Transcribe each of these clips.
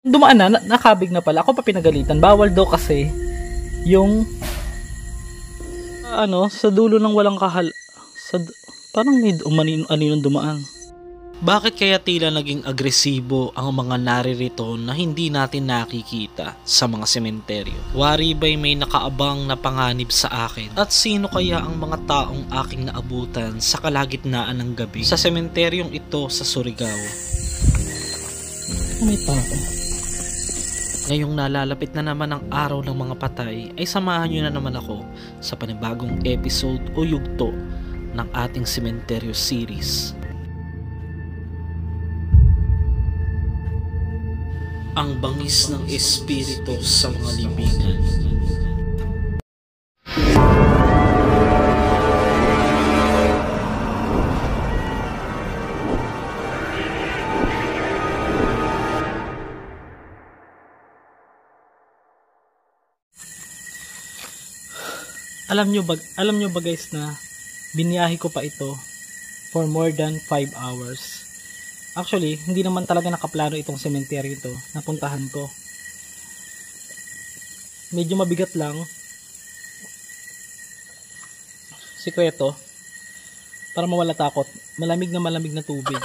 Dumaan na, nakabig na pala. Ako pa pinagalitan. Bawal daw kasi yung sa dulo ng walang parang may aninong dumaan. Bakit kaya tila naging agresibo ang mga naririto na hindi natin nakikita sa mga sementeryo? Wari ba'y may nakaabang na panganib sa akin? At sino kaya ang mga taong aking naabutan sa kalagitnaan ng gabi sa sementeryong ito sa Surigao? May tao. Ngayong nalalapit na naman ang araw ng mga patay, ay samahan nyo na naman ako sa panibagong episode o yugto ng ating sementeryo series. Ang bangis ng espiritu sa mga libingan. Alam nyo ba guys na biniyahe ko pa ito for more than 5 hours. Actually, hindi naman talaga nakaplano itong cemetery ito na puntahan ko. Medyo mabigat lang. Sikreto, para mawala takot, malamig na tubig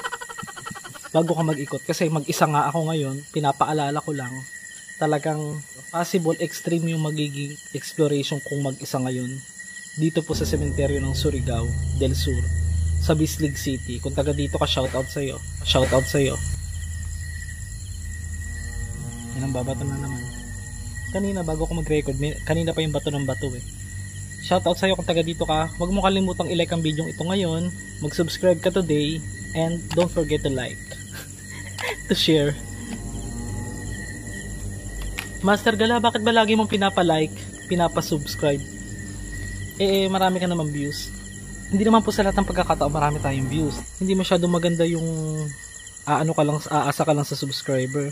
bago ka mag-ikot. Kasi mag-isa nga ako ngayon, pinapaalala ko lang, talagang possible extreme yung magiging exploration kung mag-isa ngayon dito po sa sementeryo ng Surigao del Sur sa Bislig City. Kung taga dito ka, shoutout sa'yo. Yan ang babato na naman. Kanina bago ko mag-record, kanina pa yung bato ng bato eh. Shoutout sa'yo kung taga dito ka. Huwag mo kalimutang i-like ang video ito ngayon, mag-subscribe ka today, and don't forget to like to share. Master Gala, bakit ba lagi mong pinapa-like, pinapa-subscribe? Marami ka naman views. Hindi naman po sa lahat ng pagkakataon marami tayong views. Hindi masyadong maganda yung aasa ka lang sa subscriber.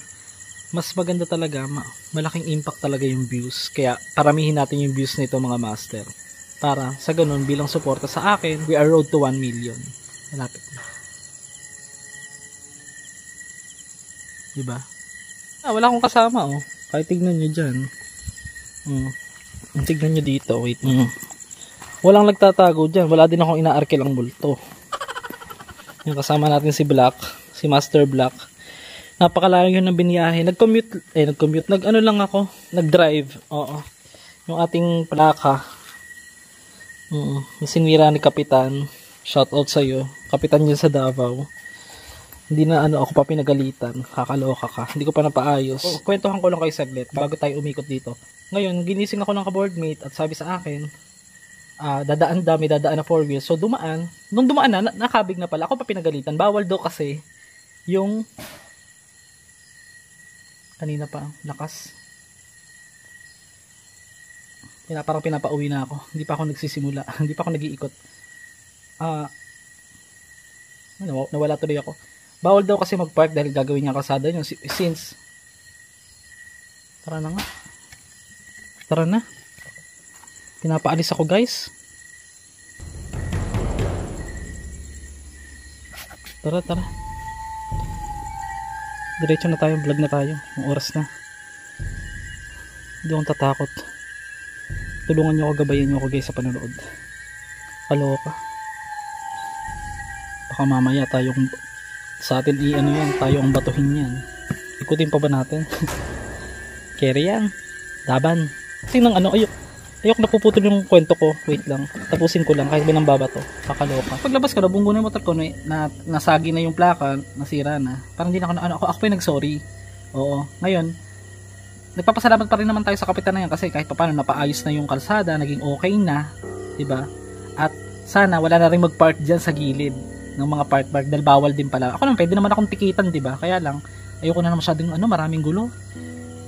Mas maganda talaga, malaking impact talaga yung views. Kaya paramihin natin yung views nito mga master. Para sa ganun, bilang suporta sa akin, we are road to 1 million. Malapit na. Diba? Wala akong kasama oh. Kahit tignan nyo dyan. Tignan nyo dito. Wait. Walang nagtatago dyan. Wala din akong inaarkil ang bulto. Yung kasama natin si Black. Si Master Black. Napakalayo yun ng biniyahe. Nag-commute. Nag-ano lang ako. Nag-drive. Oo. Yung ating plaka. Yung sinira ni Kapitan. Shoutout sa'yo. Kapitan yun sa Davao. Hindi na ako pa pinagalitan. Kakaloka ka. Hindi ko pa napaayos. Kwentuhan ko lang kayo saglit bago tayo umikot dito. Ngayon, ginising ako ng ka-boardmate at sabi sa akin, dadaan na 4 wheels. So, nung dumaan na, nakabig na pala. Ako pa pinagalitan. Bawal daw kasi yung kanina pa, lakas. Parang pinapauwi na ako. Hindi pa ako nagsisimula. Hindi pa ako nag-iikot. Nawala tuloy ako. Bawal daw kasi mag-park dahil gagawin niya kalsada nyo. Since, tara na. Pinapaalis ako guys. Tara. Diretso na tayo, vlog na tayo. Yung oras na. Hindi akong tatakot. Tulungan nyo ako, gabayan nyo ako guys sa panonood. Kaloka. Baka mamaya tayong sa atin tayo ang batuhin yan. Ikutin pa ba natin? Carry yan. Laban. Kasi ayok napuputol yung kwento ko. Wait lang. Tapusin ko lang kahit binambabato. Kakaloka. Paglabas ka, nabunggo na yung motor ko nasagi na yung plaka, nasira na. Parang hindi na ako pa yung nag-sorry. Oo. Ngayon, nagpapasalamat pa rin naman tayo sa kapitan na yan kasi kahit paano napaayos na yung kalsada, naging okay na. Diba? At sana wala na rin mag-park dyan sa gilid ng mga park dahil bawal din pala. Ako naman, pwede naman akong tikitan, diba? Kaya lang, ayoko na masyadong maraming gulo.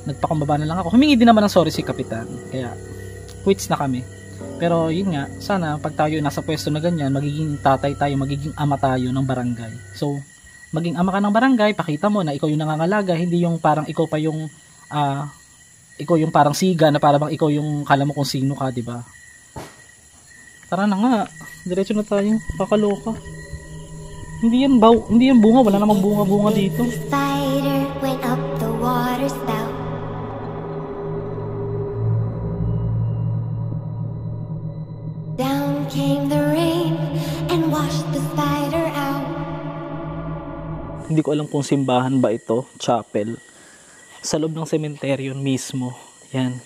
Nagpakumbaba na lang ako. Humingi din naman ng sorry si kapitan. Kaya, quits na kami. Pero yun nga, sana pag tayo nasa pwesto na ganyan, magiging tatay tayo, magiging ama tayo ng barangay. So, maging ama ka ng barangay, pakita mo na ikaw yung nangangalaga, hindi yung parang ikaw pa yung ikaw yung parang siga na parang ikaw yung kala mo kung sino ka, diba? Tara na nga, diretso na tayo. Kakaloka. Hindi yan bunga, wala namang bunga dito. Spider went up the water. water spout. Down came the rain and washed the spider out. Hindi ko alam kung simbahan ba ito, chapel. Sa loob ng sementeryo mismo. Yan.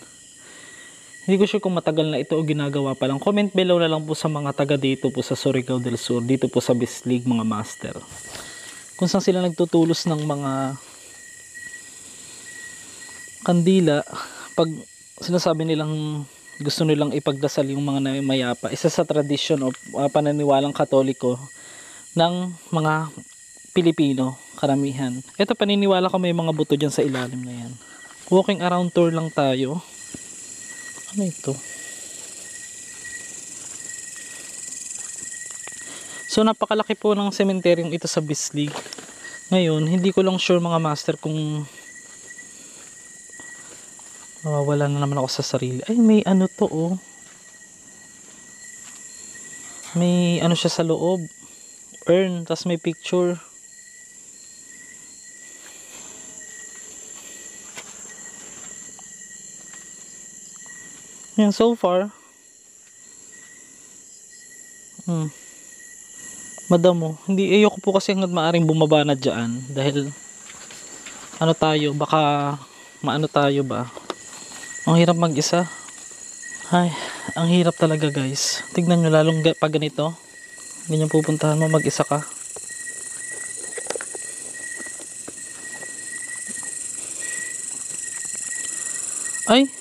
Hindi ko sure kung matagal na ito o ginagawa pa lang. Comment below na lang po sa mga taga dito po sa Surigao del Sur. Dito po sa Bislig, mga master. Kung saan sila nagtutulos ng mga kandila. Pag sinasabi nilang gusto nilang ipagdasal yung mga mayapa. Isa sa tradisyon o pananiwalang Katoliko ng mga Pilipino, karamihan. Ito, paniniwala ko may mga buto dyan sa ilalim na yan. Walking around tour lang tayo. Ano ito? So, napakalaki po ng sementeryong ito sa Bislig. Ngayon, hindi ko lang sure mga master kung wala na naman ako sa sarili. Ay, may ano to oh. May ano siya sa loob. Urn, tas may picture. Yan, so far. Madamo. Hindi, ayoko po kasi hanggang maaring bumaba na dyan. Dahil, ano tayo, baka, maano tayo ba? Ang hirap mag-isa. Ay, ang hirap talaga guys. Tignan nyo, lalong pag ganito. Ganyan pupuntahan mo, mag-isa ka. Ay,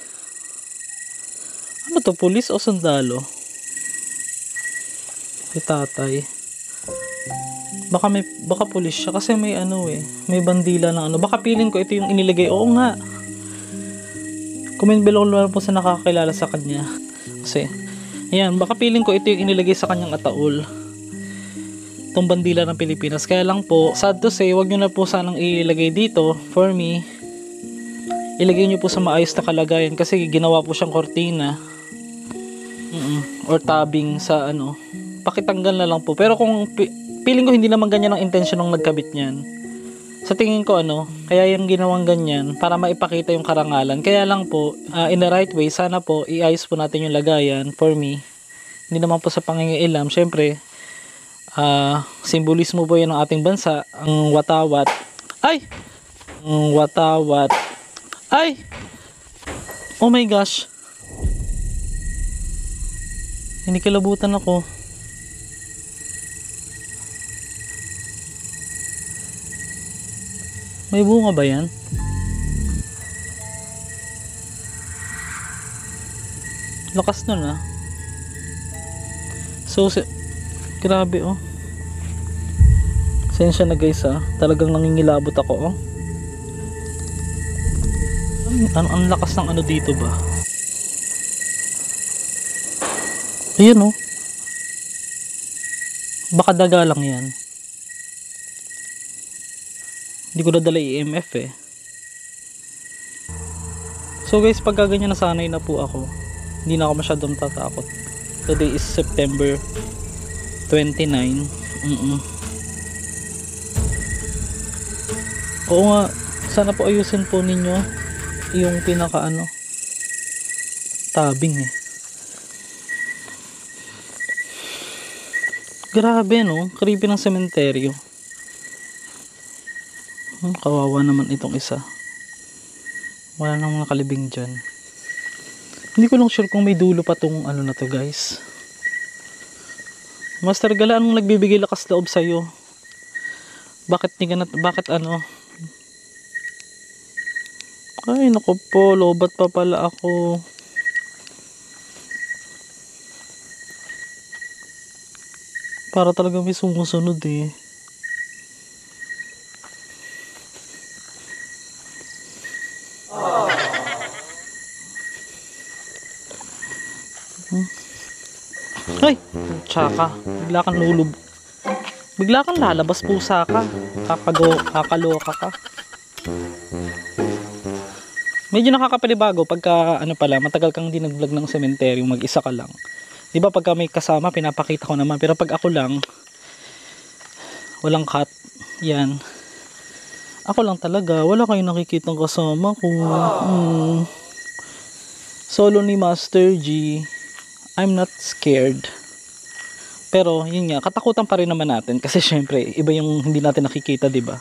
ano to, pulis o sundalo? Si tatay. Baka pulis siya kasi may ano eh, may bandila ng ano. Baka piling ko ito yung inilagay. Oo nga. Comment below naman po sa nakakakilala sa kanya. Kasi, ayan, baka piling ko ito yung inilagay sa kanyang ataol. Itong bandila ng Pilipinas. Kaya lang po, sad to say, wag nyo na po sanang ilagay dito. For me, ilagay nyo po sa maayos na kalagayan kasi ginawa po siyang kortina. Or tabing sa ano. Pakitanggal na lang po. Pero kung feeling ko hindi naman ganyan ang intention ng nagkabit niyan. Sa tingin ko ano, kaya yung ginawang ganyan para maipakita yung karangalan. Kaya lang po, in the right way, sana po iayos po natin yung lagayan for me. Hindi naman po sa pangingialam. Syempre, simbolismo po yan ng ating bansa, ang watawat. Ay! Ang watawat. Ay! Oh my gosh. Kinikilabutan ako. May bunga ba yan? Lakas nun ah. So, grabe oh. Sensya na guys ah. Talagang nangingilabot ako oh. Ang lakas ng ano dito ba? Ayan oh. Baka daga lang yan. Hindi ko nadala EMF eh. So guys, pag ganyan nasanay na po ako, hindi na ako masyadong tatakot. Today is September 29. Oo nga, sana po ayusin po ninyo yung pinaka ano, tabing eh. Grabe no, creepy ng sementeryo. Kawawa naman itong isa. Wala nang nakalibing dyan. Hindi ko lang sure kung may dulo pa tong ano na to guys. Master Gala, anong nagbibigay lakas loob sa'yo? Bakit ano? Ay naku po, lobat pa pala ako. Para talaga may sumusunod eh. Ay, tsaka bigla kang lulub. Bigla kang lalabas, pusa ka. Kakaloka ka. Medyo nakakapanibago pagka ano pala, matagal kang di nag-vlog ng sementeryo, mag-isa ka lang. 'Di ba pagka may kasama pinapakita ko naman, pero pag ako lang walang cut, 'yan. Ako lang talaga, wala kayong nakikitang kasama ko. Solo ni Master G. I'm not scared. Pero yun nga, katakutan pa rin naman natin kasi syempre iba yung hindi natin nakikita, 'di ba?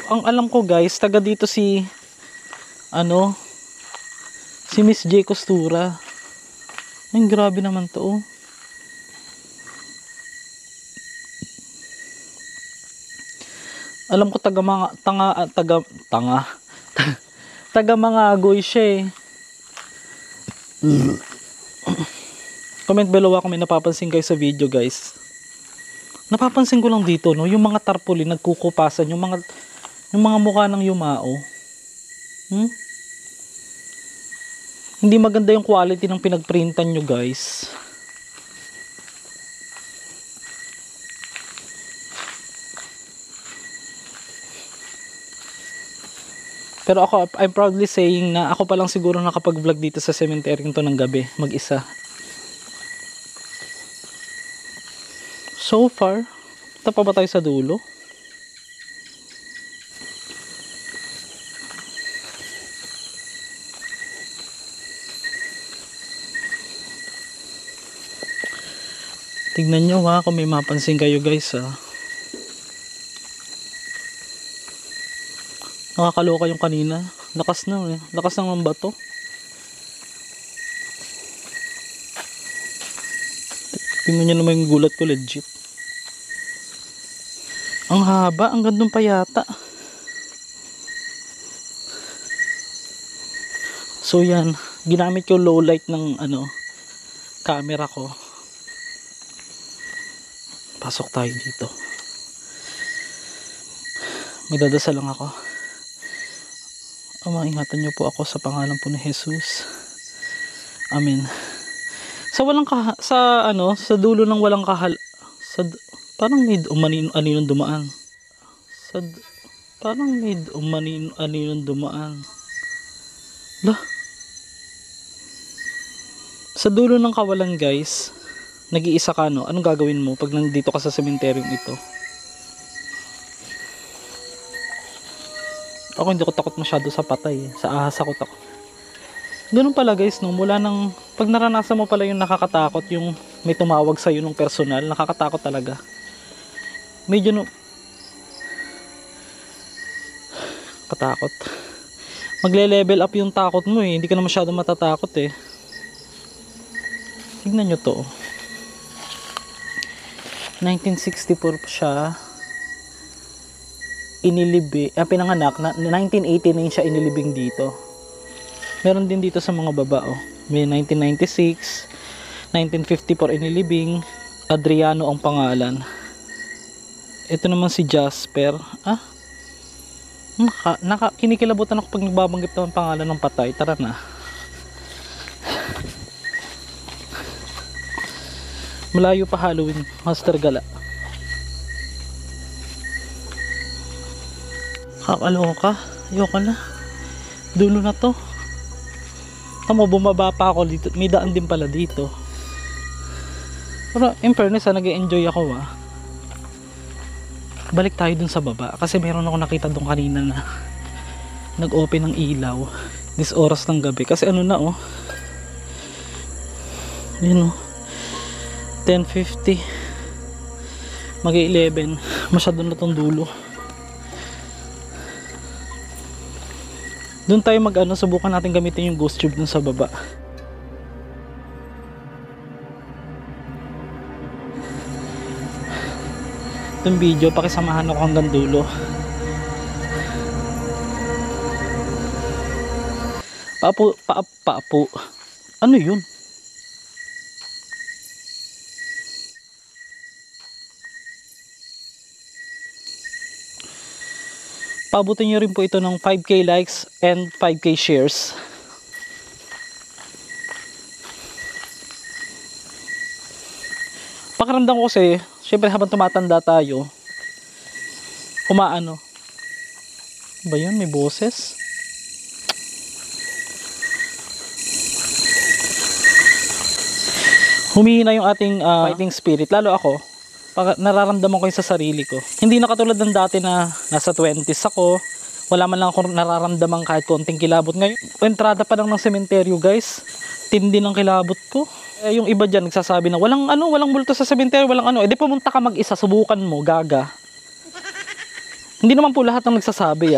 Ang alam ko guys, taga dito si si Miss J Costura. Ay, grabe naman to. Oh. Alam ko taga mga agoy siya eh. Comment below kung may napapansin kayo sa video guys. Napapansin ko lang dito no, yung mga tarpaulin nagkukupasan, yung mga mukha ng yumao. Hindi maganda yung quality ng pinagprintan nyo guys. Pero ako, I'm proudly saying na ako pa lang siguro nakapag-vlog dito sa cemetery to ng gabi, mag-isa. So far, ito pa ba tayo sa dulo? Tignan nyo ha, kung may mapansin kayo guys ha. Nakakaloka yung kanina. Lakas na eh. Lakas ng bato. Tingnan nyo naman yung gulat ko, legit. Ang haba, ang gandong pa yata. So yan, ginamit ko low light ng camera ko. Pasok tayo dito. May dadasal lang ako. Ama, ingatan niyo po ako sa pangalan po ni Jesus. Amen. Sa dulo ng walang parang may umaninong dumaan. Parang may umaninong dumaan. Lah. Sa dulo ng kawalan guys, nag-iisa ka no, anong gagawin mo pag nandito ka sa sementeryong ito? Ako hindi ko takot masyado sa patay, sa ahas ako takot. Ganun pala guys no, mula nang pag naranasan mo pala yung nakakatakot, yung may tumawag sa'yo ng personal, nakakatakot talaga. Medyo katakot. Magle-level up yung takot mo eh, hindi ka na masyado matatakot eh. Tignan nyo to. 1964 siya. Pinanganak na 1989 siya inilibing dito. Meron din dito sa mga baba oh. May 1996, 1954 inilibing. Adriano ang pangalan. Ito naman si Jasper. Kinikilabutan ako pag nagbabanggit ng pangalan ng patay. Tara na. Malayo pa Halloween, Master Gala. Kakaloka, ayoko na. Dulo na to. Tamo, bumaba pa ako dito. May daan din pala dito. Pero in fairness nag-enjoy ako Balik tayo dun sa baba. Kasi meron ako nakita dun kanina na nag-open ng ilaw. This oras ng gabi. Kasi na Yun 10:50. Mag-11. Masyado na tong dulo. Doon tayo subukan natin gamitin yung ghost tube dun sa baba. Itong video, pakisamahan ako hanggang dulo. Paapo. Ano yun? Paabutin nyo rin po ito ng 5k likes and 5k shares. Pakiramdam ko kasi, syempre habang tumatanda tayo, kumaano. Ba yun? May boses? humihina yung ating fighting spirit. Lalo ako, pag nararamdaman ko yung sa sarili ko. Hindi na katulad ng dati na nasa 20s ako, wala man lang ako nararamdaman kahit konting kilabot. Ngayon, entrada pa lang ng sementeryo guys, tindi ng kilabot ko. Yung iba dyan nagsasabi na walang multo sa sementeryo, walang di pumunta ka mag-isa, subukan mo, gaga. Hindi naman po lahat ng nagsasabi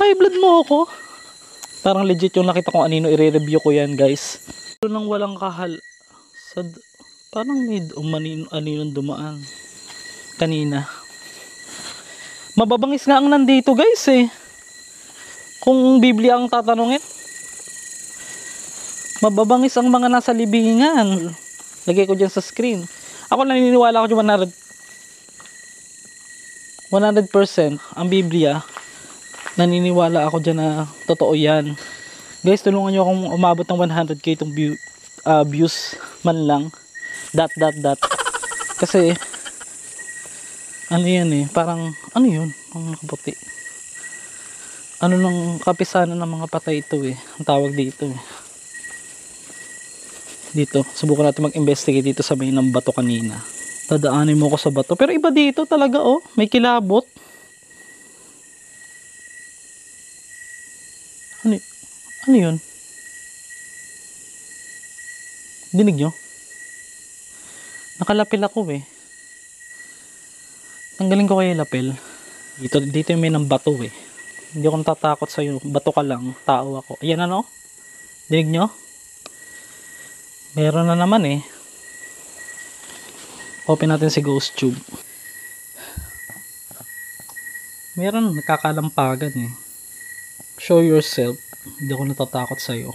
High blood mo ako. Parang legit yung nakita kong anino, i-review ko yan guys. Nang walang kahal parang may aninong dumaan kanina. Mababangis nga ang nandito guys kung Biblia ang tatanungin. Mababangis ang mga nasa libingan. Lagay ko dyan sa screen. Ako naniniwala ako dyan 100% ang Biblia. Naniniwala ako dyan na totoo yan. Guys, tulungan nyo akong umabot ng 100k itong views man lang. Kasi ano yan parang ano yun ang kaputi. Ano nang kapisanan ng mga patay ito ang tawag dito Dito, subukan natin mag-investigate dito sa may ng bato kanina. Dadaanin mo ko sa bato. Pero iba dito talaga may kilabot. Ano yun? Dinig nyo? Nakalapil ako Tanggalin ko kayo lapel. Dito yung may ng bato Hindi ako natatakot sa'yo. Bato ka lang. Tao ako. Ayan Dinig nyo? Meron na naman Open natin si Ghost Tube. Meron nakakalampagan Show yourself. Hindi ako natatakot sa'yo.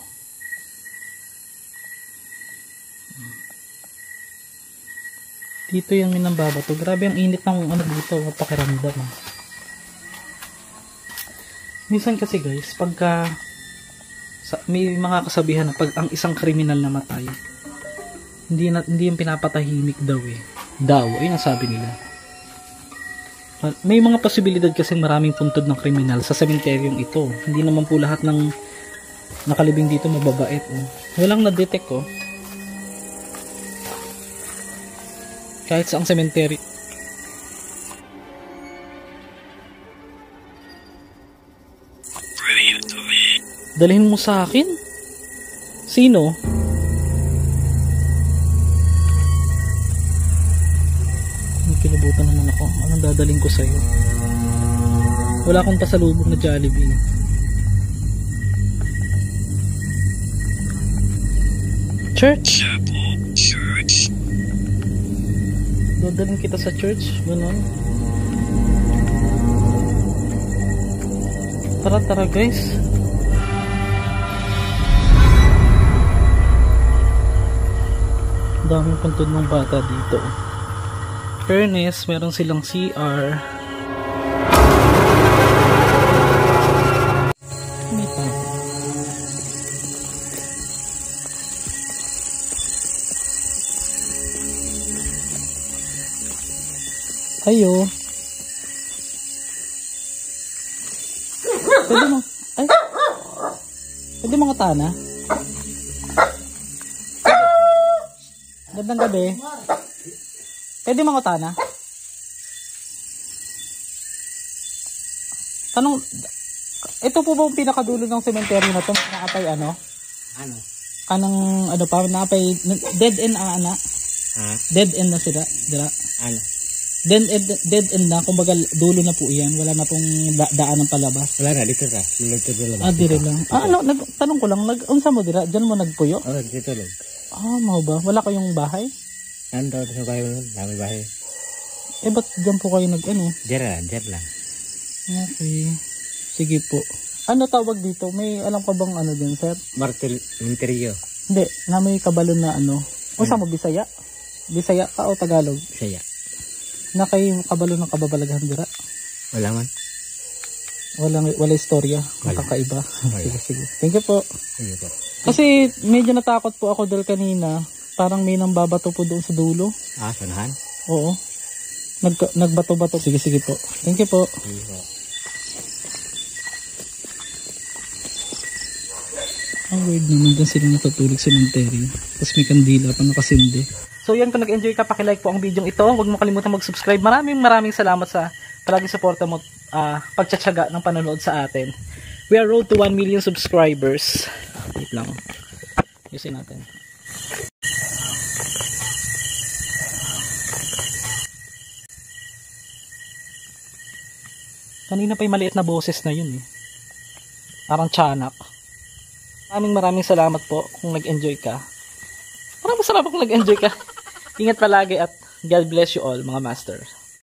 Dito yan may nambabato. Grabe ang init ng dito. Pakiramdam Minsan kasi guys, pagka may mga kasabihan na pag ang isang kriminal namatay, hindi yung pinapatahimik daw ayun ang sabi nila. May mga posibilidad kasi maraming puntod ng kriminal sa sementeryong ito. Hindi naman po lahat ng nakalibing dito mababait Walang na-detect kahit sa ang sementeryo. Dalhin mo sa akin? Sino? Kinubutan naman ako. Anong dadaling ko sa'yo? Wala akong pasalubong na Jollibee. Church? Dadaling kita sa church? Ganon. Tara guys. Daming puntod ng bata dito. Fairness, meron silang CR. Ayo. Pwede mga tana. Gandang gabi. Pwede mga tana. Tanong, ito po ba yung pinakadulo ng sementeryo na ito? Nakapay Ano? Kanang nakapay, dead end Dead end na sila. Dead end na, kumbaga dulo na po yan. Wala na pong daan ng palabas. Wala na, dito ka. Dire lang. Tanong ko lang, unsa mo dira? Diyan mo nagpuyo? Dito lang. Mau ba? Wala kayong bahay? Nandun sa bahay mo, dami bahay. Ba't dyan po kayo Diyan lang. Okay. Sige po. Ano tawag dito? May alam ka bang din, sir? Monterio. Hindi, na may kabalon na Unsa mo, Bisaya? Bisaya ka o Tagalog? Bisaya. Na kayo kabalo ng kababalaghan dira? Wala man. Wala istorya. Kakaiba. Sige. Thank you po. Sige po. Kasi medyo natakot po ako dahil kanina. Parang may nambabato po doon sa dulo. Sanahan? Oo. Nagbato-bato. Sige po. Thank you po. Sige po. Ang weird naman dun sila natutulog sa cemetery. Tapos may kandila pa nakasindi. So yan, kung nag-enjoy ka, pakilike po ang video ito. Huwag mo kalimutan mag-subscribe. Maraming salamat sa palaging suporta mo, pagtsatsaga ng panonood sa atin. We are road to 1 million subscribers. Wait lang. Yusin natin. Kanina pa yung maliit na boses na yun eh. Parang tiyanak. Maraming salamat po kung nag-enjoy ka. Maraming salamat kung nag-enjoy ka. Ingat palagi at God bless you all, mga master.